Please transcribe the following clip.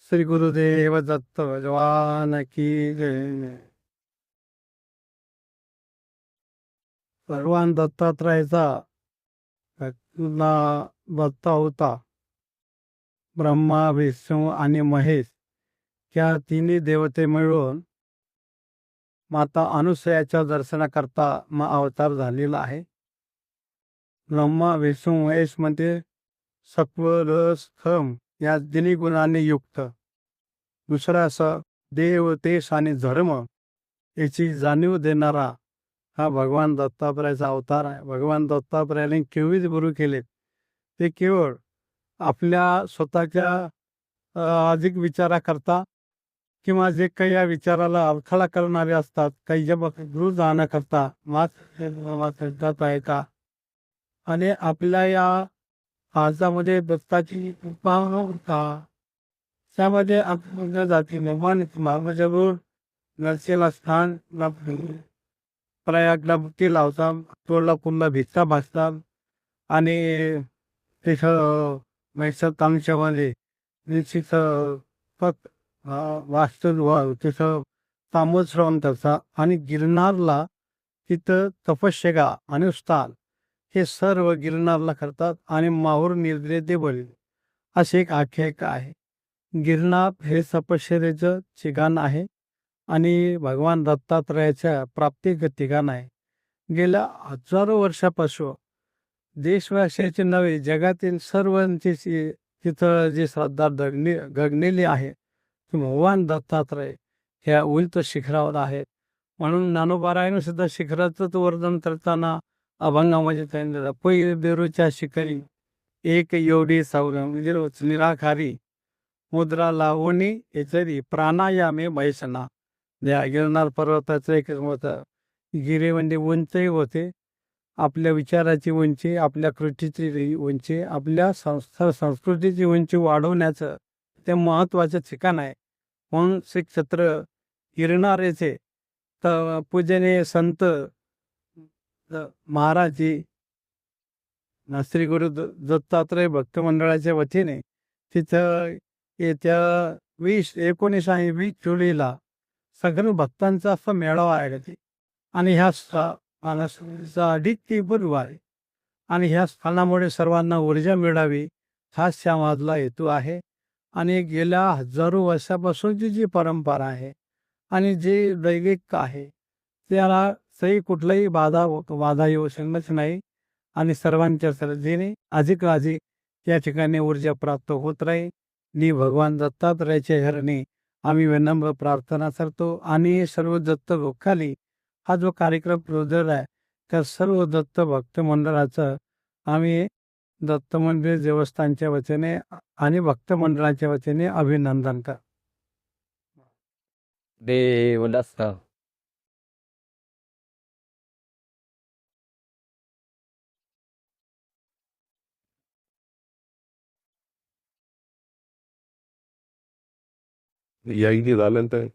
श्री गुरुदेव दत्त भगवान की जय. भगवान दत्तात्रयाचा ना दत्त होता. ब्रह्मा, विष्णू आणि महेश या तिन्ही देवते मिळून माता अनुसयाच्या दर्शनाकरता अवतार झालेला आहे. ब्रह्मा, विष्णू, महेश म्हणजे सत्व, रस, थम या तिन्ही गुणांनी युक्त. दुसरा असं देव, तेज आणि धर्म याची जाणीव देणारा हा भगवान दत्तात्रयाचा अवतार आहे. भगवान दत्तात्रयाने 24 गुरु केले. ते केवळ आपल्या स्वतःच्या अधिक विचाराकरता किंवा जे काही या विचाराला अडथळा करणारे असतात, काही जे गुरु जाण्याकरता आहे का. आणि आपल्या या भारतामध्ये दत्ताची कृपा होता. त्यामध्ये आपल्या जातीने महाजगुर नरसेला स्थान प्रयागला बुट्टी लावतात, तोडला भिक्षा भाजतात आणि तिथं मैसरकामच्यामध्ये निश्चित फक्त वास्तू तिथं तांबूल श्रवण करतात. आणि गिरनारला तिथं तपश्चर्या अनुष्ठान हे सर्व गिरनारला करतात. आणि माहूर निर्द्रे देवळी अशी एक आख्यायिका आहे. गिरनार हे तपश्चर्याचं ठिकाण आहे आणि भगवान दत्तात्रयाच्या प्राप्तीचं ठिकाण आहे. गेल्या हजारो वर्षापासून देशवासियाचे नव्हे, जगातील सर्वांची तिथं जी श्रद्धा गगनेली आहे की भगवान दत्तात्रय ह्या उंच शिखरावर आहेत. म्हणून ज्ञानोबारायनं सुद्धा शिखराचंच वर्णन करताना अभंगामध्ये सांगितलं, पै बेरूच्या शिखरी एक एवढी सौरम निराखारी मुद्रा लावणी एचरी प्राणायामे मैसना. या गिरनार पर्वताचं एक होतं. गिरे म्हणजे उंचही होते, आपल्या विचाराची उंची, आपल्या कृतीची उंची, आपल्या संस्कृतीची उंची वाढवण्याचं ते महत्त्वाचं ठिकाण आहे. म्हणून श्री क्षेत्र गिरनार येथे तर पूजनीय संत महाराजजी श्री गुरु दत्तात्रय भक्त मंडळाच्या वतीने तिथं येत्या 19 आणि 20 जुलैला सगळं भक्तांचा असा मेळावा आहे ते. आणि ह्या अडिक गुरुवार आहे. आणि ह्या स्थानामुळे सर्वांना ऊर्जा मिळावी हाच त्यामागला हेतू आहे. आणि गेल्या हजारो वर्षापासूनची जी परंपरा आहे आणि जे दैविक आहे त्याला सही कुठलाही बाधा येऊ शकत नाही. आणि सर्वांच्या श्रद्धेने अधिक या ठिकाणी ऊर्जा प्राप्त होत राहील. मी भगवान दत्तात्रयाच्या चरणी आम्ही विनम्र प्रार्थना करतो. आणि सर्व दत्त भक्तांनी हा जो कार्यक्रम प्रोदर आहे त्या सर्व दत्त भक्त मंडळाचं आम्ही दत्त मंदिर देवस्थानच्या वतीने आणि भक्त मंडळाच्या वतीने अभिनंदन करतो. देवदत्त यायची झाल्यानंतर